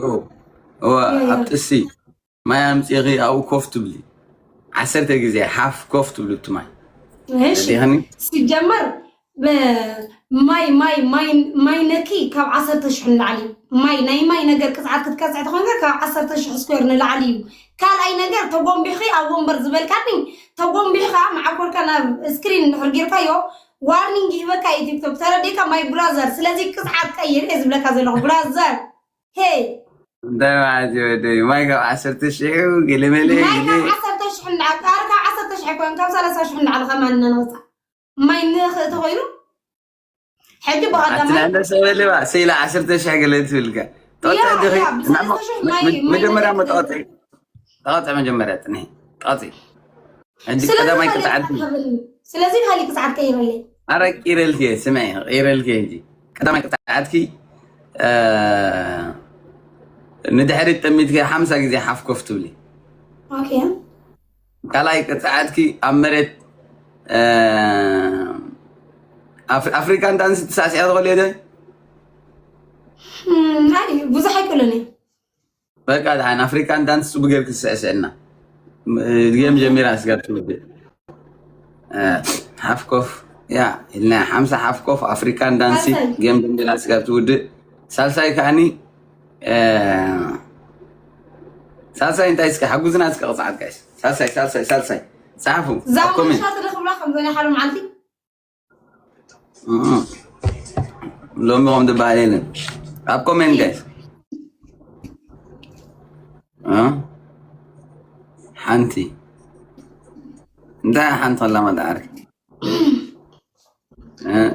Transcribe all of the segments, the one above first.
هو أبتسي ما يمسيغي أو كوفت بلي عسرت جزء حاف كوفت بلي تماي ماشي سيجمر ماي نكي كاب 10,000 نلعلي ماي نجر كسعات كتكسعت خونك كاب 10,000 سكوير نلعلي كان أي نجر تقوم بخي أو بمبر زبل كاتني تقوم بخا مع كل كان سكرين حرقير كايو وارنينج يبقى كاي تيك توك ترى ديكا ماي برازر سلازي كسعات كاير إزبلا كازلو برازر هي ده عادي ما يقع 10,000 وقلي ملي ما يقع 10,000 نلعب أركع 10,000 كون كاب 3,000 نلعب خمان نوصل ما ينخ تغيره حد بقى ده ما عندك سؤال بقى سيلا 10,000 قلت فيلك يا مجمرة متقاطع قاطع مجمرات نه قاطع عندك كذا ما يقطع سلازم خليك ساعات كير لي أراك إيرلكي سمعي إيرلكي أنتي كذا ما يقطعتكي ندحري تميتك 5 جزء حف كفتو لي اوكي كلا يقطعتكي أمرت أفريكان دانس تساسي أدخل يده هاي بوزح يقولني بقى ده عن أفريكان دانس وبغير كساسنا الجيم جميل أسقط ودي حف كف يا إلنا 5 حف كف أفريكان دانسي جيم جميل أسقط ودي سالساي كاني سالساي انت اسك حجوزنا اسك قصعد كاش سالساي صحفوا زعما مش هتدخل رقم زي حالهم عندي لو مهم ده بعدين ابكم من جايز حنتي ده حنت والله ما دارك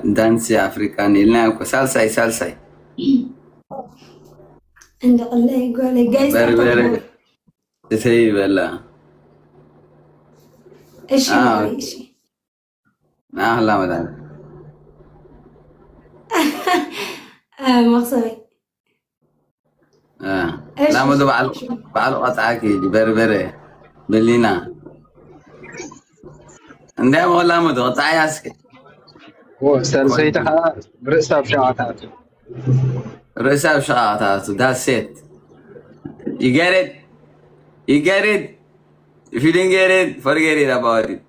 دانسي افريكاني لنا سالساي عند الله يقول جايز بر تسي بلا ايش لا ما دارك مقصوي لا ما دو بعلو قطعاكي دي بر بلينا عندها ولا ما دو قطعي اسكي هو سلسيتها برئسها بشعاتاته that's it you get it if you didn't get it forget it about it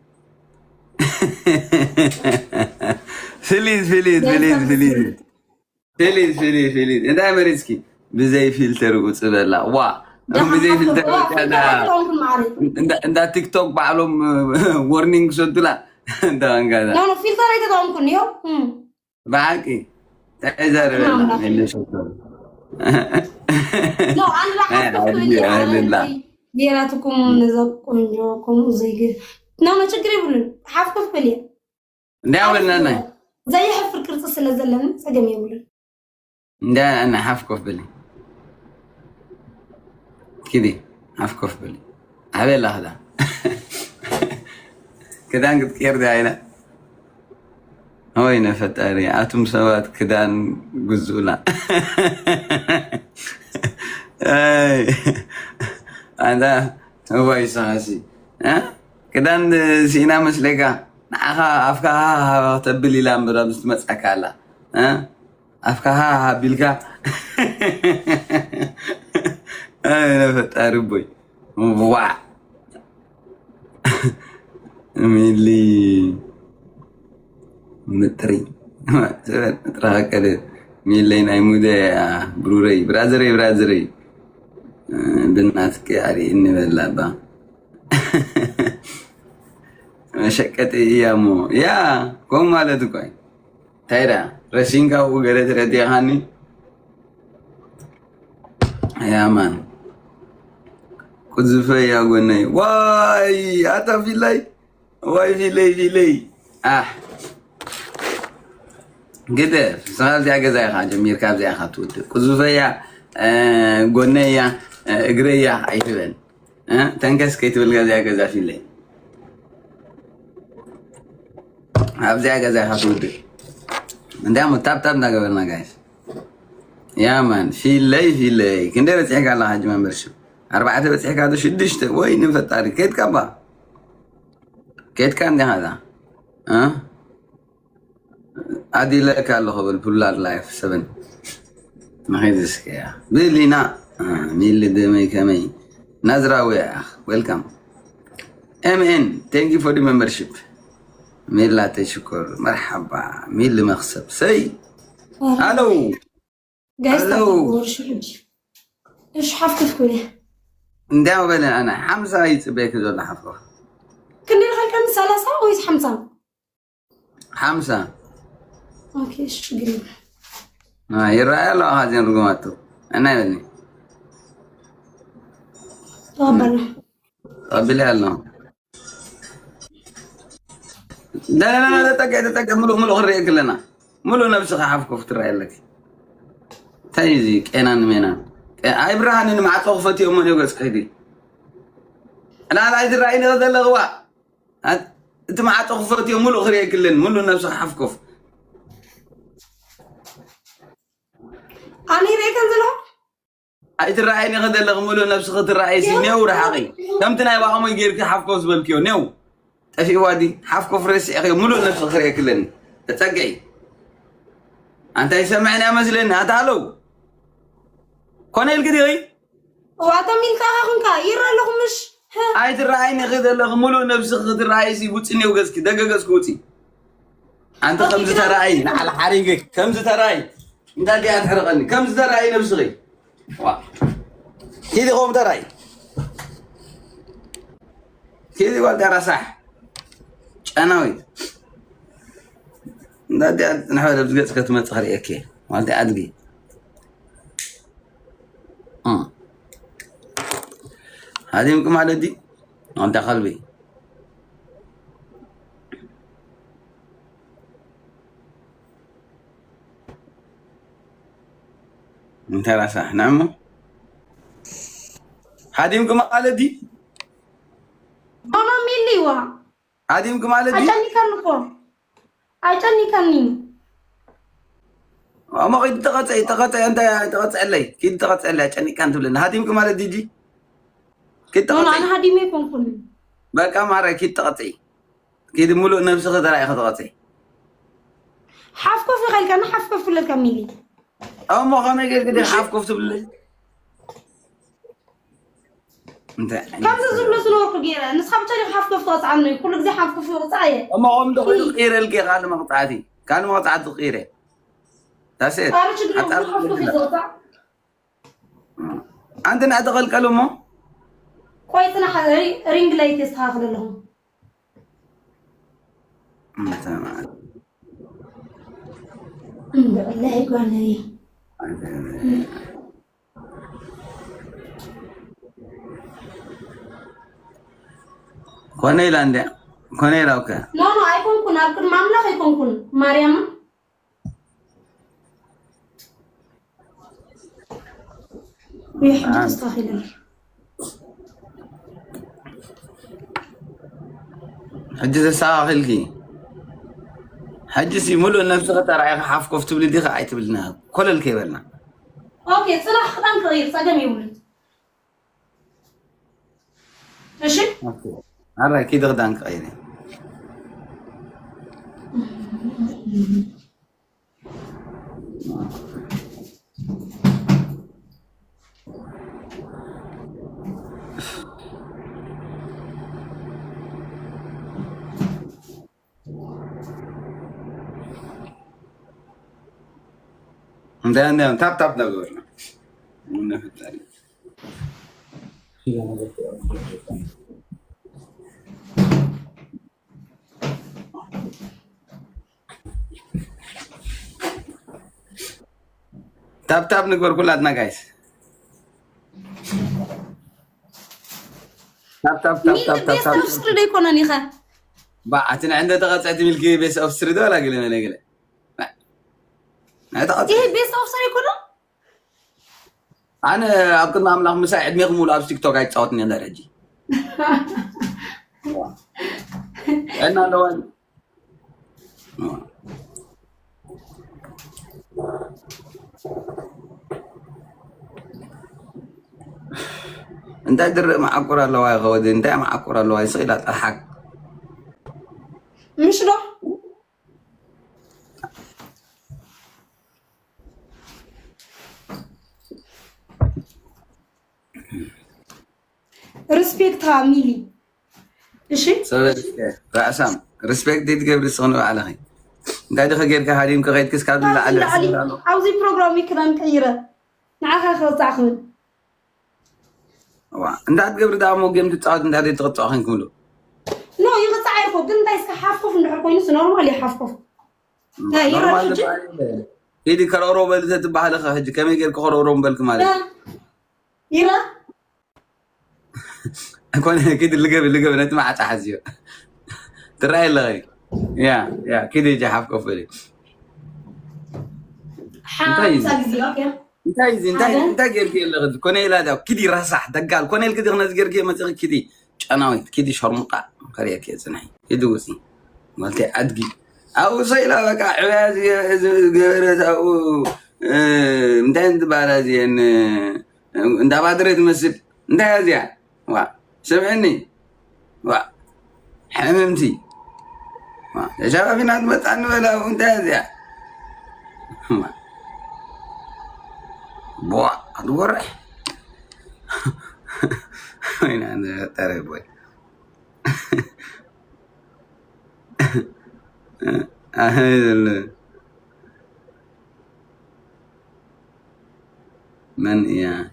فيليز انت امريكي بزي فلتر وصبلا وا بزي فلتر انت تيك توك بعلم warning صدلا انت انغا لا فلتر ايت دونكم يو باقي تعذر لا انا لا بيراتكم نزقكم جوكم زي نعم تشكري بلن حافظ بلي نعمل انا زي حفر كرتس اللي زلنا سجم يقول ده انا حافظ بلي كده حافظ بلي هذا هذا كده انت كير ده هنا هوينا فتاري اتم سوات كدان جزولا اي انا هو يساسي كدان سينا مسلكا ناخا افكا تبلي لامبرا مستمسكالا افكا بيلكا انا فتاري بوي وا ميلي متري ترى كده ميلين ايموده بروري برازري بناتك يعني اني بالله مشكت ايامو يا كم مالتك كوي تيرا رشينكا وغيرت رتي هاني يا مان كذفه يا غني واي اتا في لي كده سؤال زي كذا حاجه ميركاب زي خاطوت كذفيا غنيا اغريا ايتبن تنكس كيتبل زي كذا في لي ابزي كذا خاطوت عندما تاب نغبرنا جايز يا مان في لي كنده بتحكي على حاجه ما برشو 4 بتحكي هذا شدشت وين فتاري كيت كان ده هذا عادي لك الله بالبولار لايف 7 ما هيدس كيا بلينا ميل دمي كمي نزراوي يا أخ ويلكم MN thank you for the membership ميل لا تشكر مرحبا ميل مخصب سي الو الو ايش حفظك كله نداو بلا انا حمزه يتبيك زول حفظه كنا كان 3 ويس حمزه اوكي ايش قريب يرى له هذين رقماته انا يعني قبل الله لا تقعد ملو غريك كلنا ملو نفسك حفظك في ترى لك تايزيك انا مينا اي برهان مع طوفتي ومن يوغس كيدي لا يدري رايني هذا اللغوا انت مع طوفتي وملو غريك كلن ملو نفسك حفظك اني ريكن زلو اي ترايني غدا لغملو نفسك ترايسي نيو رحقي كم تناي واقوم يجيرك حفظك بالكيو نيو تفي وادي حفظك فريس يا اخي ملو نفسك غريك كلن تتقعي انت يسمعني مثلنا تعالوا كون القدي واتمين كاخنكا يرى لهم مش اي ترايني غدا لغملو نفسك ترايسي بوتني وغسكي دغغسكوتي انت خمس تراي على حريقك خمس تراي انت قاعد تحرقني كم تراي نفسك كيدي قوم تراي كيدي قال ترى صح انا نادي نحاول بزقت كتمه تخريكي والدي ادقي هذه يمكن على دي انت قلبي انت راسح نعم هذه يمكن على دي انا ميلي وا هذه يمكن على دي عشان كانكم عشان كاني ما قد تقطع انت تقطع لي كيد تقطع لي عشان كانت لنا هذه يمكن على دي جي كيد تقطع انا هذه ما يكون بقى مره كيد تقطع كيد ملو نفسك تراي تقطع حافكو في غير كان حافكو في الكاميلي او ما قام يقدر حافكو في بالله انت كم تزول سنور كغيره نسخه بتاريخ حافكو في عنه كل ጊዜ حافكو في وصايه ما قام دخل غير القي قال مقطعتي كان مقطعات غيره تاسيت حافكو في وصا عندنا ادخل كلمه كويس انا حري رينج لايت يستاخذ لهم تمام الله يقولني كوني لاندي كوني راوكا نو ايكون كن اكن ماملا يكون كن مريم بيحب تستاهل حجز الساعة خلقي حجزي ملو نفسك ترى حاف كفت بلدي خايت بلنا كل الكيبلنا اوكي صراحة خدام كغير صدم يولد ماشي اوكي هلا كي غدان كغير ده تاب نقولنا من في التاريخ تاب نقول كلنا جايز تاب بس أفسر لي كنا نيخا بعتنا عندنا تغطية ملكي بس أفسر ده ولا قلنا نقول إيه بس أفسر يكونوا أنا أكون عامل مساعد ميغمول أبس تيك توك عايز تصوتني أنا رجي أنا لوين أنت أدري مع كورة لواي غود أنت مع كورة لواي صيلات الحق مش له ريسبكت ميلي እሺ رأسام ريسبكت دي تقبل الصنوع على خي انت هذا غير كهاريم كغيت كس كابل على عاوزي بروجرامي كده نقيره نعها خلصاخن وا انت تقبل دامو جيم تتصعد انت هذه تقطع خن كله نو يغص عارفو ግን እንዳይስከ حافكو እንደር ኮይኑ ኖርማል يحافكو لا يرحج يدي كرورو بلته تبحال خج كمي غير كرورو بلك مالك يرا اكون كده اللي قبل انت ما حتحزيو ترى لغي يا كده يجي حافكو فلي انت غير كده كوني لا ده كده راسح دقال كوني كده ناس غير كده مثلا كده عناوي كده شرمقه قريه كده زناي يدوسي مالتي ادقي او سيلا بقى عواز غيرت او انت بالازي ان انت بادرت مسد انت يا وا سمعني وا حممتي يا شباب في ناس متعنى ولا انت يا بوا ادور وين انا ترى بوي من يا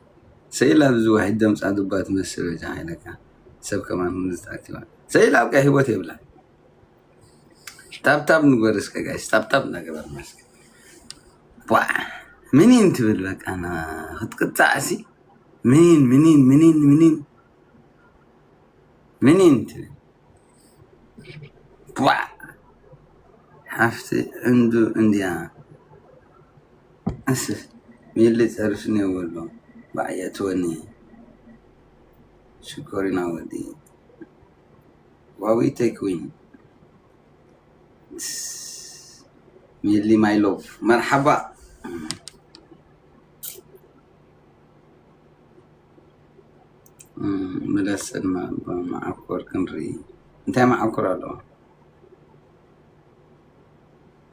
سيلا بزو واحد دم صادوبات مسل جاهلك سب كمان مستعجل سيلا بقى هيوت يبلا تاب نغورس كايس تاب نغبر مسك وا منين تبل بقى انا هتقطعسي منين تبل وا حفتي عندي اسف مين اللي تعرفني اول بعيتوني شكرنا ودي واوي تكوين مين اللي ماي لوف مرحبا ملسل مع أكور كنري انت مع أكور الله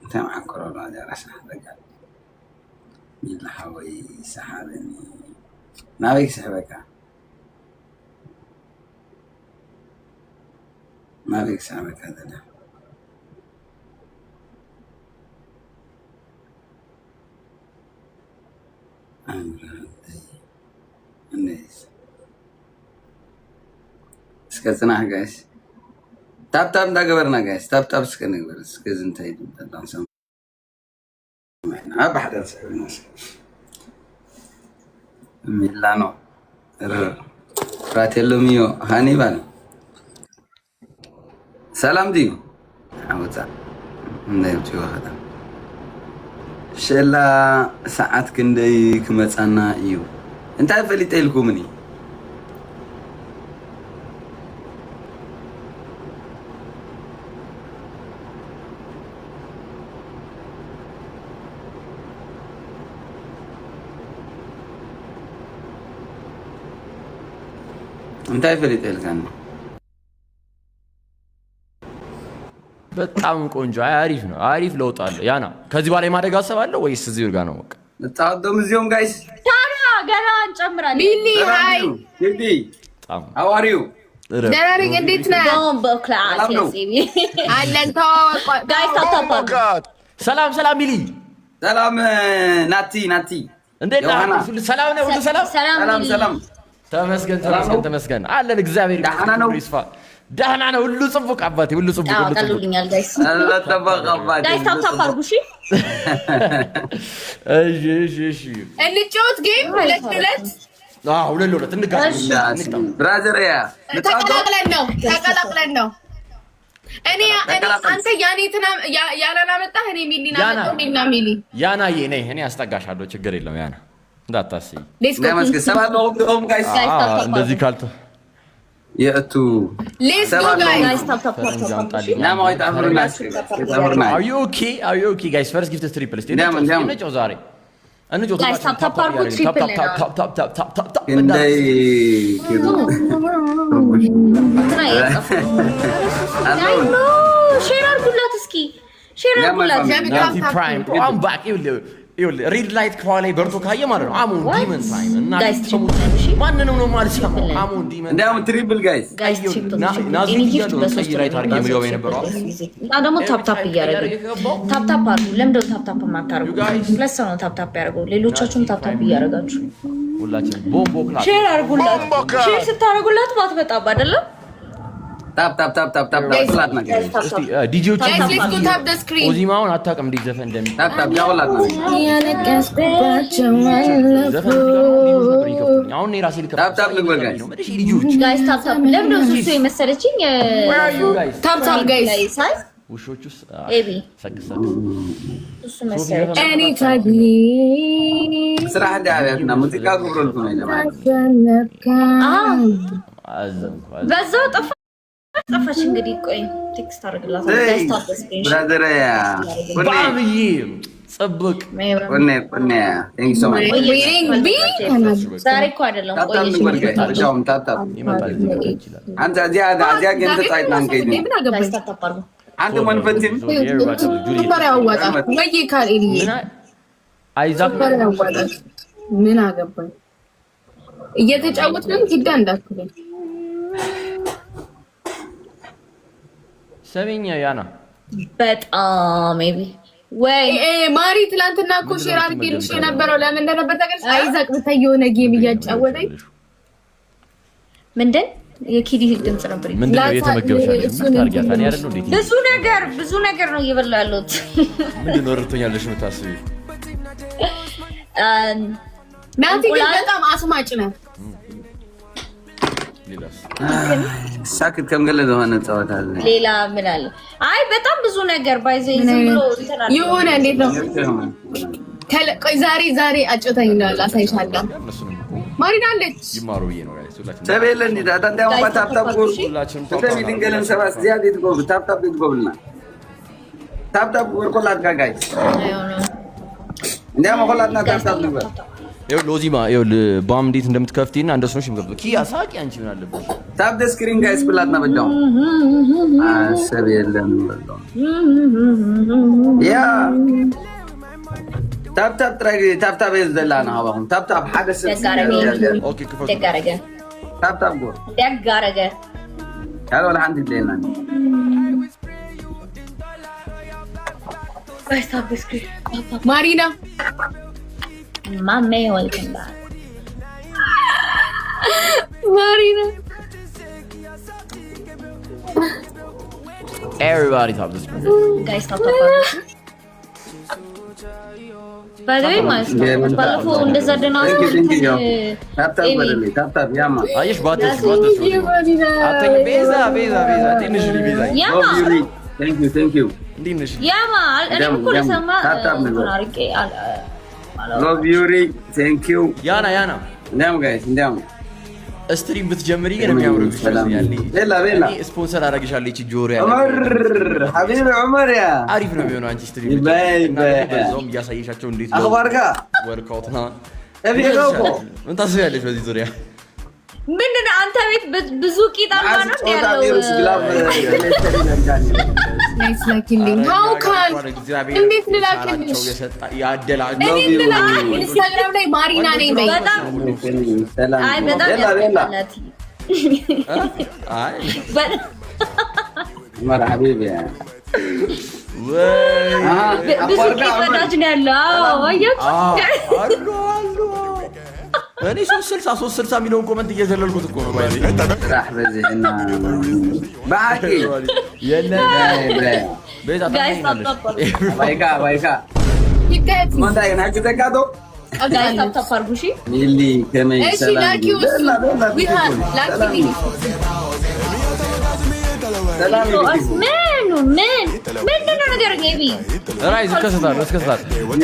انت مع أكور الله يا رشح رجال مين لحوي سحابني ناويك سحبك هذا ده الناس اسكتنا guys تاب دا قبرنا guys تاب اسكنا قبر اسكزن تايد بدان سم احنا بحد الناس ميلانو فراتيلو ميو هانيبال سلام ديو عوضا نيوتيو هذا شلا ساعات كندي كمصانا ايو انت فليت لكمني انت فليت لكاني በጣም ቆንጆ አሪፍ ነው። አሪፍ ለውጥ አለ። ያና ከዚህ በላይ ማድረግ አሰባለሁ ወይስ እዚህ ጋር ነው? በቃ ተጣጣም እዚሁም ጋይስ ታዲያ ገና እንጨምራለን። ቢሊ ሃይ ቢሊ how are you ደራሪኝ እንዴት ነህ? ቦምብ ክላስ ሲቢ አለን ተዋወቁ ጋይስ ታታፓ ሰላም ቢሊ ሰላም ናቲ እንዴት ነህ? ሁሉ ሰላም ነው? ሁሉ ሰላም ተመስገን አለን። እግዚአብሔር ይመስገን። ደህና ነው። ሁሉ ጽቡቅ አባቴ፣ ሁሉ ጽቡቅ ቀሉልኛል ጋይስ። አላህ ተባረከ ጋይስ ታታፓርጉ እሺ። እሺ እንጫወት ጌም ሁለት ሁለት እንጋጭ ብራዘር ያ ተቀላቅለን ነው እኔ አንተ ያናና መጣህ እኔ ሚሊና መጣሁና ሚሊ ያናዬ ነኝ እኔ አስጠጋሻለሁ። ችግር የለም ያና እንዳታስይ። ለማስከ ሰላም ነው ጋይስ። እንደዚህ ካልተ የእቱ ሌትስ ጎ ጋይስ ናማ ይጣፍርና Are you okay guys? First give us triple stay. እንጫው ዛሬ እንጫው ታፕ እንደይ ኪሩ ሼር አድርጉላት እስኪ ሼር አድርጉላት። ናቲ ፕራይም I'm back. ይኸውልህ ሪድ ላይት ከኋላ በርቶ ካየ ማለት ነው አሞን ዲመን ታይም እና ማንንም ነው ማለት ነው አሞን ዲመን እንዳውም ትሪፕል ጋይስ ናዚ ይያሉ ሰይ ላይት አርገ የሚገባ የነበረው እና ደግሞ ታፕታፕ እያደረገ ታፕታፕ አሉ ለምንድነው ታፕታፕ ማታረጉ ፕለስ ነው ታፕታፕ ያደርገው ሌሎቻችሁም ታፕታፕ እያደረጋችሁ ሁላችን ቦምቦ ክላስ ሼር አድርጉላት ሼር ስታደርጉላት ባትመጣብ አይደለም ታፕ ያውላት ነገር እስቲ ዲጂዎች ኦዚማውን አታውቅም እንዴ ዘፈን እንደሚ ታፕ ያውላት ነገር አሁን ራሴ ልከ ታፕ ልግበል ጋይስ መደሽ ዲጂዎች ጋይስ ታፕ ለምን ነው እሱ የመሰለችኝ ታፕ ጋይስ ውሾቹስ ኤቢ ሰክሰክ እሱ መሰለች እኔ ታዲ ስራ እንዳያያትና ሙዚቃ ጉብረልኩ ነው ለማለት በዛው ጠፋች እንግዲህ ቆይ ቴክስት አድርግላት ጋይስ ታፕ ስክሪን ብራዘር ያ ባብዬ ጽብቅ ቆኔ ቴንክ ሶ ማች ዛሬ እኮ አይደለም ቆየሽ ታፕ ይመጣል ይችላል አንተ አዚያ ገንተ ጻይና እንከይድ ጋይስ ታፕ አድርጉ አንተ መንፈቲን ያዋጣ ወይ ካሌሊ አይዛክ ምን አገባኝ እየተጫወትን ኪዳ እንዳትለኝ ሰሚኛ ያና በጣም ሜቢ ወይ ማሪ ትላንትና እኮ ሼር አድርጌልሽ የነበረው ለምን እንደነበር ታውቂያለሽ? አይዛቅ ብታይ የሆነ ጌም እያጫወተኝ ምንድን የኪዲ ድምጽ ነበር። ምንድነው የተመገብሻለሽ? ታርጊያታ ነው አይደል እንዴ? ብዙ ነገር ነው እየበላሁ ያለሁት። ምንድነው ረድቶኛለሽ የምታስቢው? ናቲ ግን በጣም አስማጭ ነው። ሳክት ከምገለደ ሆነ ጻወታል ሌላ ምን አለ? አይ በጣም ብዙ ነገር ባይዘይ ዝም ብሎ የሆነ እንዴት ነው ቆይ ዛሬ አጭተኝ ነው ላሳይሻለሁ። ማሪና አለች ይማሩ ብዬ ነው ጋይስ ሁላችን ሰቤለ እንዴ ታታው ታፕታፕ ሁላችን ታፕታፕ ድንገለን ሰባት ዚያድ ይትጎብ ታፕታፕ ይትጎብልና ታፕታፕ ወርቆላት ጋይስ እንዴ ማቆላትና ታፕታፕ ነበር ይኸው ሎዚማ ይኸው ባም እንዴት እንደምትከፍቲና እንደሱ ነው ሽምገብቶ ኪያ ሳቂ አንቺ ምን አለበት ታፕ ደ ስክሪን ጋይስ ብላትና በጃው ሰቤለ ነው ያ ታፕታፕ ትራይ ታፕታፕ ይዘላና አሁን ታፕታፕ حدث ኦኬ ክፈቱ ደጋረገ ታፕታፕ ጎ ደጋረገ ያለው አልሐምዱሊላህ ጋይስ ታፕ ስክሪን ማሪና ማሜ ወልከም ባክ ማሪና everybody top this guys top ባይዘይ ማለት ነው ባለፈው እንደዛ ደናው ታፕታፕ ያማ አየሽ ባትሽ አተኝ ቤዛ ትንሽ ቤዛ ያማ thank you እንዲነሽ ያማ እኔም እኮ ለሰማ አርቄ love you thank you ያና እንደም ጋይስ እንደም ስትሪም ብትጀምሪ ግን የሚያምሩ ይችላል ቤላ ስፖንሰር አደረግሻለሁ እቺ ጆሮ ያለ ዑመር ሐቢብ ዑመር ያ አሪፍ ነው የሚሆነው አንቺ ስትሪም በዛውም እያሳየሻቸው እንዴት ነው አخبارካ ወርክአውት ነው እቤሮኮ ምን ታስቢያለሽ በዚህ ዙሪያ ምንድነው አንተ ቤት ብዙ ቂጣማ ነው ያለው ናይስ ላኪልኝ how can እንዴት ልላክልሽ ያደላችሁ ኢንስታግራም ላይ ማሪና ነኝ በይ ሰላም አይ በጣም አይ ዑመር ሐቢብ ያ ወይ ብዙ ቂጥ ወዳጅ ነው ያለው አያችሁ አሉ እኔ 360 ሚሊዮን ኮሜንት እየዘለልኩት እኮ ነው ባይዚ راح በዚህና ባቂ የለም ቤዛ ጋይስ ባይካ ይከት ማንታይ ናችሁ ተካዶ ጋይስ ታፕ አርጉሺ ሚሊ ከመይ እሺ ሰላም ላኪው ላኪልኝ ሰላም ምንድነው ነገር ጌቢ ራይዝ ከስታል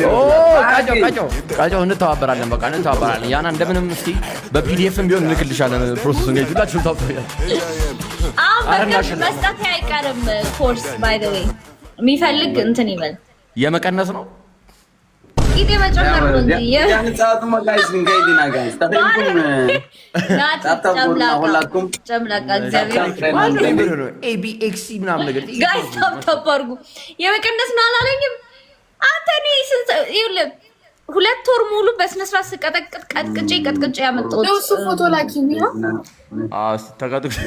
ኦ ቃጫው እንተባበራለን በቃ እንተባበራለን ያና እንደምንም እስቲ በፒዲኤፍም ቢሆን እንልክልሻለን ፕሮሰሱን ጋር ሁላችሁም ታውቁታላችሁ በቃ መስጠት አይቀርም ኮርስ ባይ ዘ ዌይ የሚፈልግ እንትን ይበል የመቀነስ ነው ቂጤ መጨመር ነው እንጂ ያን ጻቱ ጋይስ እንገይዲና ጋይስ ታደንኩም ሁላችሁም ጨምላቃ እግዚአብሔር ኤቢኤክሲ ምናምን ነገር ጋይስ ታፕ አርጉ የመቀነስ ነው አላለኝም አንተ እኔ ይኸውልህ ሁለት ወር ሙሉ በስነ ስርዓት ስቀጠቅጥ ቀጥቅጬ ያመጣሁት እሱ ፎቶ ላኪ ነው ተቀጥቅጥ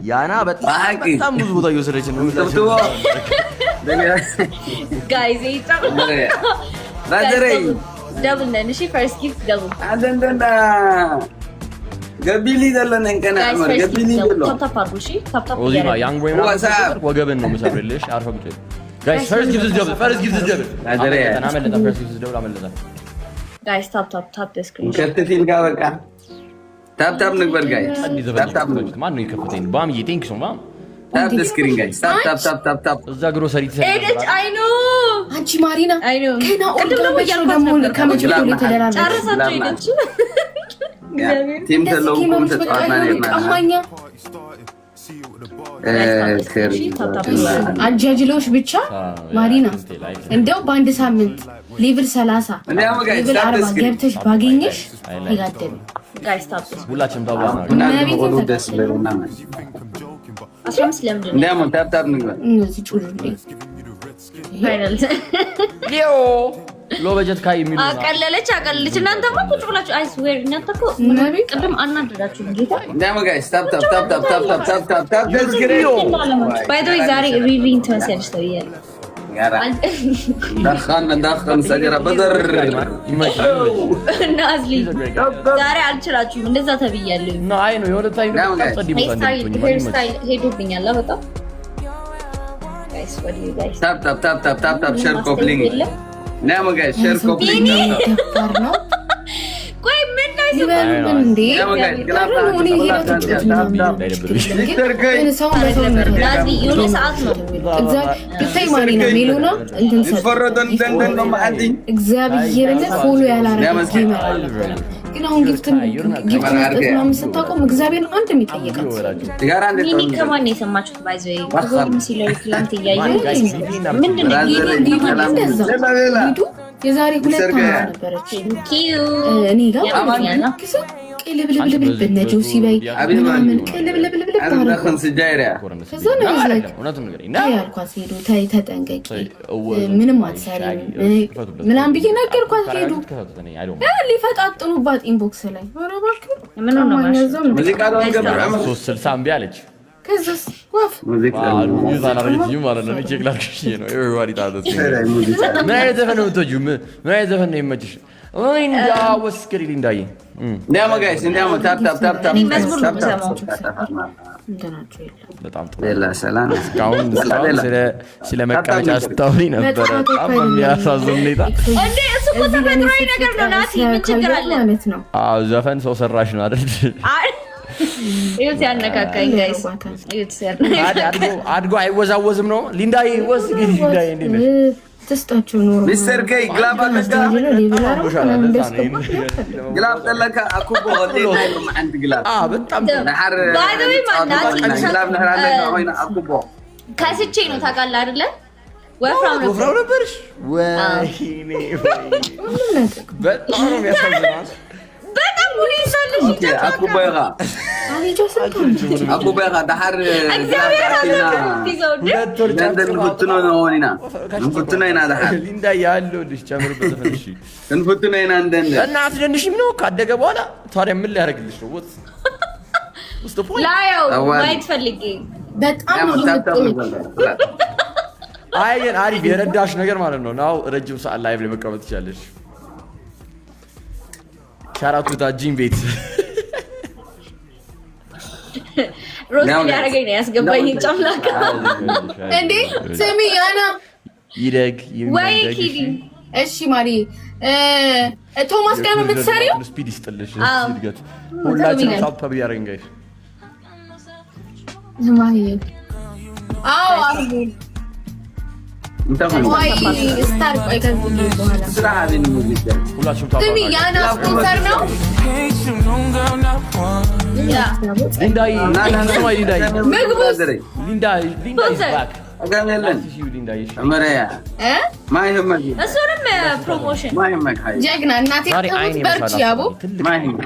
ያና በጣም ብዙ ቦታ እየወሰደች ነው ጋይዝ ደብል ነን እሺ ፈርስት ጊፍት ደብል አንደንዳ ገቢሊ ደለን እንከና አመር ገቢሊ ደሎ ታፕ አድርጉ እሺ ታፕ ኦዚማ ያንግ ወይ ወገብን ነው መሰብልሽ አርፈ ብቻ ጋይስ ፈርስት ጊፍት ደብል አደረ ተናመለታ ፈርስት ጊፍት ደብል አመለታ ጋይስ ታፕ ስክሪን ከተቲል ጋር በቃ ታፕ ንግበር ጋይስ ታፕ ማን ነው ይከፈተኝ ባምዬ ቴንክ ሶ ማም ታፕ ስክሪን ጋይስ ታፕ እዛ ግሮሰሪ ኤዲት አይ ኖ አንቺ ማሪና ከና ቅድም ደግሞ ደግሞ ከመጀመሪያው ተደራራለ ጨረሳችሁ ሄደች ቲም ተለውኩም ተጣጣና ቀማኛ አጃጅሎሽ ብቻ ማሪና እንደው በአንድ ሳምንት ሌቭል 30 ሌቭል 40 ገብተሽ ባገኘሽ ይጋደል ጋይስ ታፕ ሁላችንም ታውቃና ሁሉ ደስ ብሎና ማለት 15 ለምንድን ነው እንደም ታፕ ንግበር እነዚህ ጩሩልኝ ፋይናል ሊዮ ሎ በጀት ካይ የሚሉ አቀለለች እናንተማ ቁጭ ብላችሁ አይ ስዌር እናንተ እኮ ቅድም አናደዳችሁ ጌታ እንደም ጋይስ ታፕ ስክሪን ባይ ዘ ዌይ ዛሬ ሪቪን ተሰልሽ ተብያለ دخن سجرة بدر نازلي ዛሬ አልችላችሁም እንደዛ ተብያለሁ ነው አይ ነው የሆነ ታይም ሄር ስታይል ሄዶብኛል በጣም ጋይስ what do you guys ታፕ ሼር ኮፕሊንግ ናም ጋይስ ሼር ኮፕሊንግ ነው ቆይ ምን ነው ይበሉን እንዴ ናዝሊ የሆነ ሰዓት ነው እታይ ማሪና ሜሎና እንትን እግዚአብሔርን ፎሎ ያላረገ ግን አሁን ጊፍት ምናምን ስታቆም እግዚአብሔር አንድ የሚጠይቃት ሚኒ ከማን የሰማችሁት ባይዘይ ሁሉም ሲለው ክላንት እያየሁ ምንድን ነው ሊዱ የዛሬ 2 ዓመት ነበረች እኔ ጋር ያና ቅልብልብልብል በነጆ ሲባይ ምናምን ቅልብልብልብል አረኸን ስጃይራ ከዛ ነው ያልኳት ሄዶ ተጠንቀቂ ምንም አትሰሪም ምናምን ብዬ ነገርኳት ሄዱ ሊፈጣጥኑባት ኢንቦክስ ላይ ኧረ እባክህ ምን ነው ማለት ሙዚቃ ነው ገበር 360 እምቢ አለች ከዛስ ወፍ ሙዚቃ ሙዚቃ አረጋችሁ ማለት ነው ቼክ ላድርግሽ ነው ኤቨሪባዲ ታዘዝ ምን አይነት ዘፈን ነው የምትወጂው ምን አይነት ዘፈን ነው የሚመችሽ ሊንዳ ወስከሪ ሊንዳዬ እንደማ ጋይስ እንደማ ታፕ በጣም ጥሩ ሌላ ሰላም እስካሁን ስለ መቀመጫ ስታወሪ ነበር በጣም የሚያሳዝን ሁኔታ እንዴ እሱ እኮ ተፈጥሯዊ ነገር ነው ናቲ ምን ችግር አለ ማለት ነው አዎ ዘፈን ሰው ሰራሽ ነው አይደል ይኸው ሲያነካካኝ ጋይስ አድጎ አይወዛወዝም ነው ሊንዳዬ ወስጊ ሊንዳዬ እንዴ ነሽ ተስጣችሁ ነው ሚስተር ከይ ግላባ ግላብ ተለካ አኩቦ ሆቴል አንድ ግላብ በጣም ነሐር ባይ ዘ ዌይ ማናት ግላብ ነሐራለ ሆይና አኩቦ ከስቼ ነው ታውቃለህ አይደለ ወፍራው ነበርሽ ወይኔ በጣም ነው የሚያሳዝነው በጣም ሙኒሳለሽ አኩቦይጋ አኩቦይጋ ዳሐር ግላብና ለንደን ፍትኖ ነው ሆኒና ፍትኖይና ዳሐር ሊንዳ ያለው ልጅ ጨምርበት ዘፈንሽ እንፍትኖይና እንደን እና አትደንሽም ነው ካደገ በኋላ ታዲያ ምን ሊያደርግልሽ ነው ወጥ ውስጥ ፖይንት ላየው ማየት ፈልጌ በጣም ነው አይ ግን አሪፍ የረዳሽ ነገር ማለት ነው ናው ረጅም ሰዓት ላይቭ ላይ መቀመጥ ትችላለሽ ሻራቱ ታጂን ቤት ሮስት ያረጋኝ ነው ያስገባኝ ጫምላካ እንዴ ስሚ ያና ይደግ ወይ ኪዲ እሺ ማሪ ቶማስ ጋር ነው የምትሰሪው ስፒድ ይስጥልሽ ይድገት ሁላችንም ታፕ ታፕ ያረጋኝ ጋይስ ማሪ አዎ አርጉ ወይ ስታር ቆይ ከዚህ በኋላ ስራ አለኝ ሙዚቃ ሁላችንም ታፕ ስሚ ያና ስፖንሰር ነው ሊንዳዬ ሊንዳዬ ምግቡ ሊንዳ is back አጋነለን አመሪያ ما يهمك እሱንም ፕሮሞሽን ما يهمك هاي ጀግና እናቴ ተሙት በርቺ አቦ ما يهمك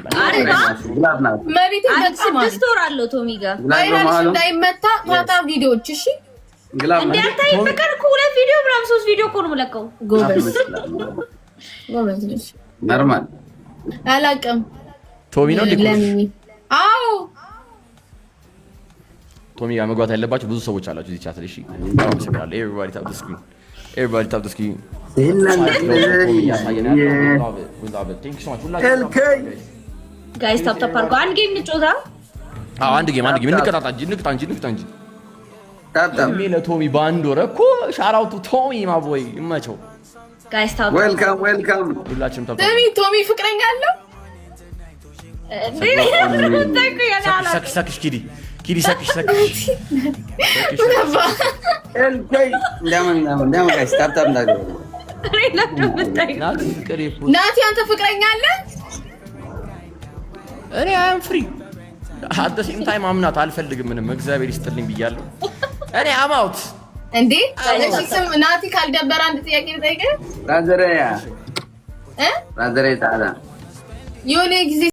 ግላብና መቤቴ በጣም 6 ወር አለው ቶሚ ጋር ቫይራልሽ እንዳይመታ ታታ ቪዲዮዎች እሺ ግላብና እንዴ አታይ በቀን እኮ 2 ቪዲዮ ምናምን 3 ቪዲዮ እኮ ነው የምለቀው ጎበዝ ኖርማል አላቅም ቶሚ ነው ዲኮሽ አዎ ቶሚ ጋር መግባት ያለባችሁ ብዙ ሰዎች አላችሁ እዚህ ቻት ላይ እሺ አመሰግናለሁ ኤቨሪባዲ ታፕ ዘ ስክሪን ጋይስ ታፕ ታፕ አድርጎ አንድ ጌም እንጫወታ አንድ ጌም እንቅጣጣ እንጂ ታፕ ለቶሚ ባንድ ወረ እኮ ሻራውቱ ቶሚ ማቦይ ይመቸው ጋይስ ታፕ ዌልካም ሁላችንም ታፕ ቶሚ ፍቅረኛ አለው ሳክሽ ኪዲ ሳክሽ ኤልከይ እንደምን ጋይስ ታፕ እንዳገው ናቲ አንተ ፍቅረኛ አለ እኔ አም ፍሪ አት ሴም ታይም አምናት አልፈልግም ምንም እግዚአብሔር ይስጥልኝ ብያለሁ እኔ አም አውት እንዴ እሺ ስም ናቲ ካልደበረ አንድ ጥያቄ ልጠይቅህ ራዘሪያ ታላ የሆነ ጊዜ